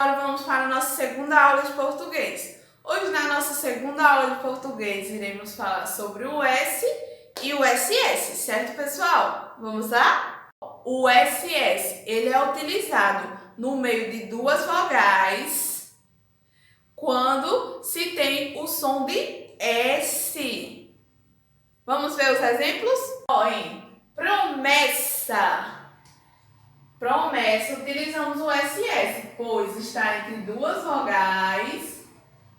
Agora vamos para a nossa segunda aula de português. Hoje, na nossa segunda aula de português, iremos falar sobre o S e o SS, certo, pessoal? Vamos lá? O SS, ele é utilizado no meio de duas vogais quando se tem o som de S. Vamos ver os exemplos? Em promessa. Promessa, utilizamos o SS, pois está entre duas vogais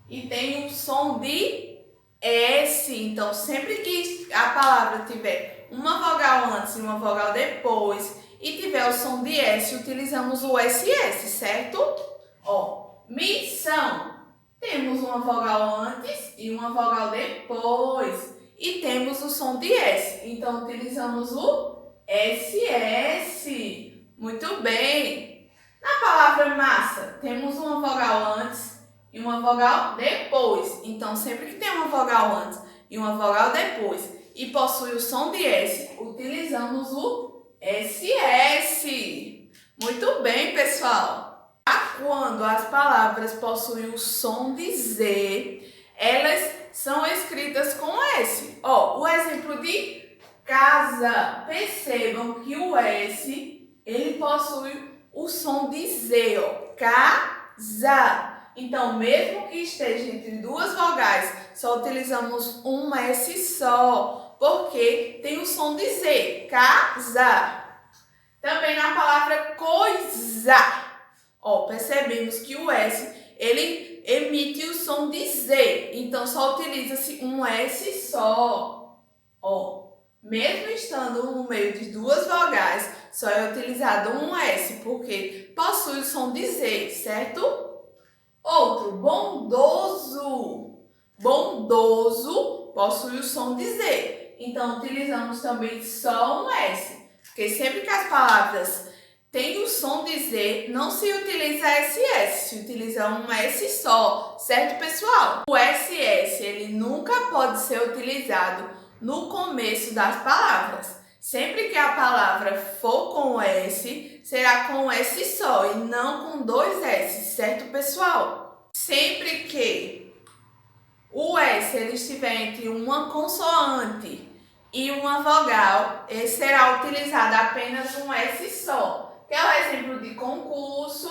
e tem um som de S. Então, sempre que a palavra tiver uma vogal antes e uma vogal depois e tiver o som de S, utilizamos o SS, certo? Missão. Temos uma vogal antes e uma vogal depois e temos o som de S. Então, utilizamos o SS. Muito bem! Na palavra massa, temos uma vogal antes e uma vogal depois. Então, sempre que tem uma vogal antes e uma vogal depois e possui o som de S, utilizamos o SS. Muito bem, pessoal! Quando as palavras possuem o som de Z, elas são escritas com S. O exemplo de casa. Percebam que o S ele possui o som de Z, casa. Então, mesmo que esteja entre duas vogais, só utilizamos um S só, porque tem o som de Z, casa. Também na palavra coisa, percebemos que o S, ele emite o som de Z, então só utiliza-se um S só, Mesmo estando no meio de duas vogais, só é utilizado um S, porque possui o som de Z, certo? Outro, bondoso. Bondoso possui o som de Z. Então, utilizamos também só um S, porque sempre que as palavras têm o som de Z, não se utiliza SS, se utiliza um S só, certo, pessoal? O SS, ele nunca pode ser utilizado no começo das palavras. Sempre que a palavra for com S, será com S só e não com dois S, certo, pessoal? Sempre que o S ele estiver entre uma consoante e uma vogal, ele será utilizado apenas um S só, que é o exemplo de concurso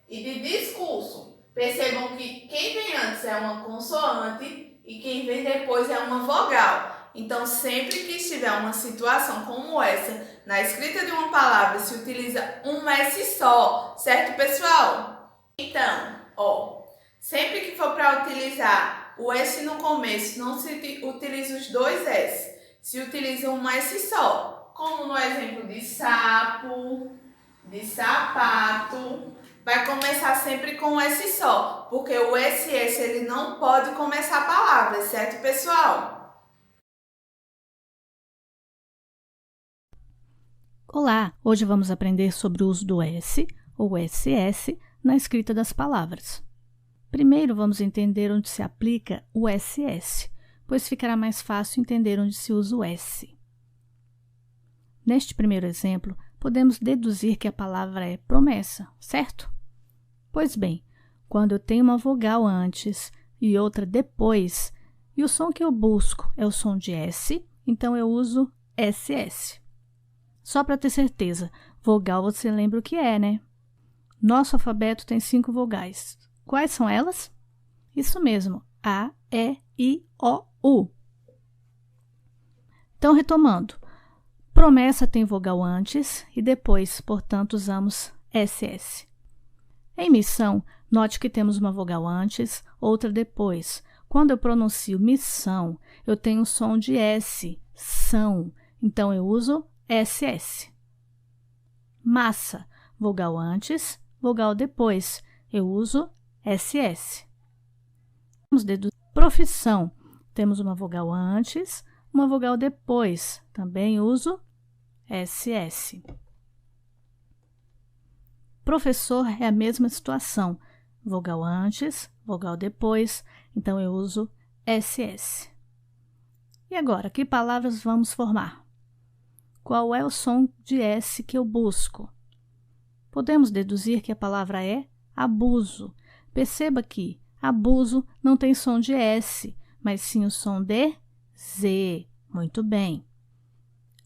e de discurso. Percebam que quem vem antes é uma consoante e quem vem depois é uma vogal. Então, sempre que estiver uma situação como essa, na escrita de uma palavra, se utiliza um S só, certo, pessoal? Então, sempre que for para utilizar o S no começo, não se utiliza os dois S, se utiliza um S só, como no exemplo de sapo, de sapato. Vai começar sempre com S só, porque o SS ele não pode começar palavras, certo, pessoal? Olá! Hoje vamos aprender sobre o uso do S ou SS na escrita das palavras. Primeiro, vamos entender onde se aplica o SS, pois ficará mais fácil entender onde se usa o S. Neste primeiro exemplo, podemos deduzir que a palavra é promessa, certo? Pois bem, quando eu tenho uma vogal antes e outra depois, e o som que eu busco é o som de S, então eu uso SS. Só para ter certeza, vogal você lembra o que é, né? Nosso alfabeto tem 5 vogais. Quais são elas? Isso mesmo, A, E, I, O, U. Então, retomando. Promessa tem vogal antes e depois, portanto, usamos SS. Em missão, note que temos uma vogal antes, outra depois. Quando eu pronuncio missão, eu tenho o som de S, são. Então, eu uso SS. Massa, vogal antes, vogal depois. Eu uso SS. Vamos deduzir. Profissão, temos uma vogal antes, uma vogal depois. Também uso SS. Professor é a mesma situação. Vogal antes, vogal depois. Então, eu uso SS. E agora, que palavras vamos formar? Qual é o som de S que eu busco? Podemos deduzir que a palavra é abuso. Perceba que abuso não tem som de S, mas sim o som de Z. Muito bem.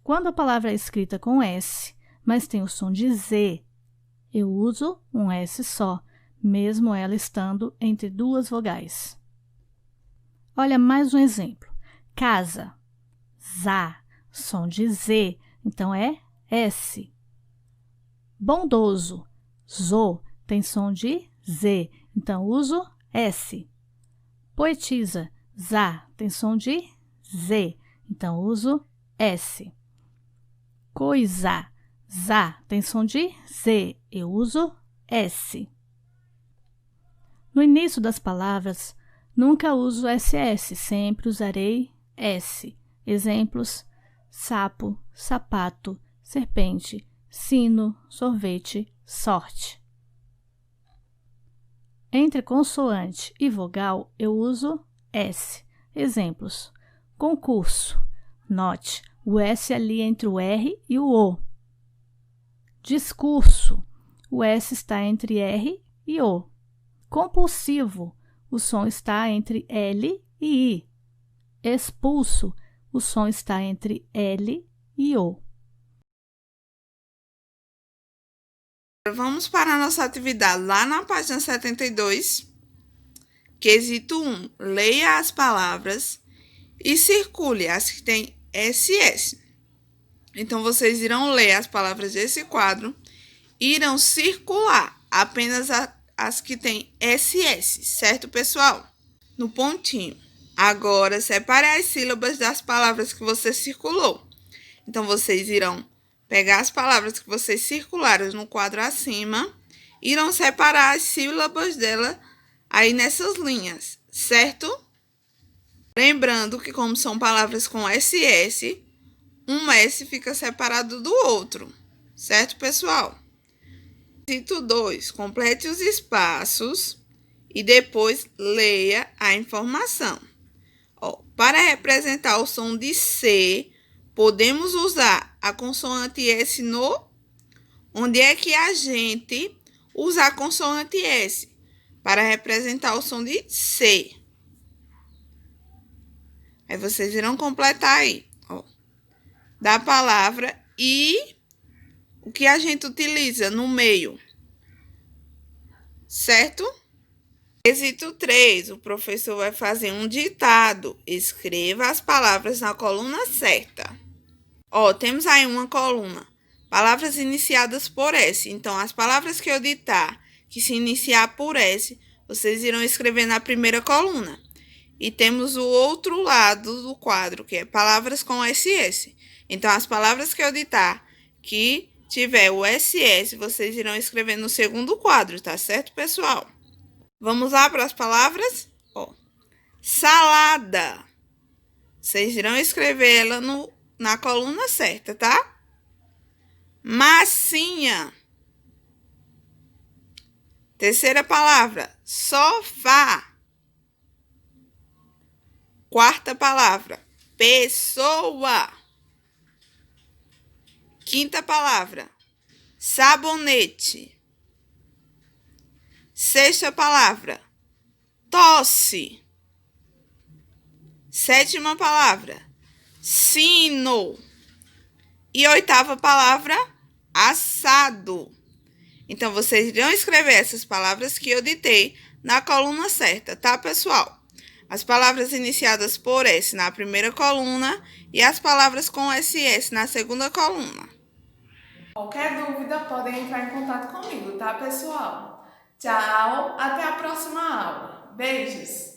Quando a palavra é escrita com S, mas tem o som de Z, eu uso um S só, mesmo ela estando entre duas vogais. Olha mais um exemplo. Casa, zá, som de Z, então é S. Bondoso, zo, tem som de Z, então uso S. Poetisa, zá, tem som de Z, então uso S. Coisa, zá, tem som de Z, eu uso S. No início das palavras, nunca uso SS, sempre usarei S. Exemplos: sapo, sapato, serpente, sino, sorvete, sorte. Entre consoante e vogal, eu uso S. Exemplos: concurso, note o S ali entre o R e o O. Discurso, o S está entre R e O. Compulsivo, o som está entre L e I. Expulso, o som está entre L e O. Vamos para a nossa atividade lá na página 72. Quesito 1. Leia as palavras e circule as que têm SS. Então, vocês irão ler as palavras desse quadro e irão circular apenas as que têm SS, certo, pessoal? No pontinho. Agora, separe as sílabas das palavras que você circulou. Então, vocês irão pegar as palavras que vocês circularam no quadro acima, irão separar as sílabas dela aí nessas linhas, certo? Lembrando que, como são palavras com SS, um S fica separado do outro, certo, pessoal? Quesito 2. Complete os espaços e depois leia a informação. Para representar o som de C, podemos usar a consoante S no... Onde é que a gente usa a consoante S para representar o som de C? Aí vocês irão completar aí, da palavra e o que a gente utiliza no meio, certo? Quesito 3, o professor vai fazer um ditado. Escreva as palavras na coluna certa. Temos aí uma coluna. Palavras iniciadas por S. Então, as palavras que eu ditar que se iniciar por S, vocês irão escrever na primeira coluna. E temos o outro lado do quadro, que é palavras com SS. Então, as palavras que eu ditar que tiver o SS, vocês irão escrever no segundo quadro, tá certo, pessoal? Vamos lá para as palavras? Salada. Vocês irão escrever ela na coluna certa, tá? Massinha. Terceira palavra, sofá. Quarta palavra, pessoa. Quinta palavra, sabonete. Sexta palavra, tosse. Sétima palavra, sino. E oitava palavra, assado. Então, vocês irão escrever essas palavras que eu ditei na coluna certa, tá, pessoal? As palavras iniciadas por S na primeira coluna e as palavras com SS na segunda coluna. Qualquer dúvida, podem entrar em contato comigo, tá, pessoal? Tchau, até a próxima aula. Beijos!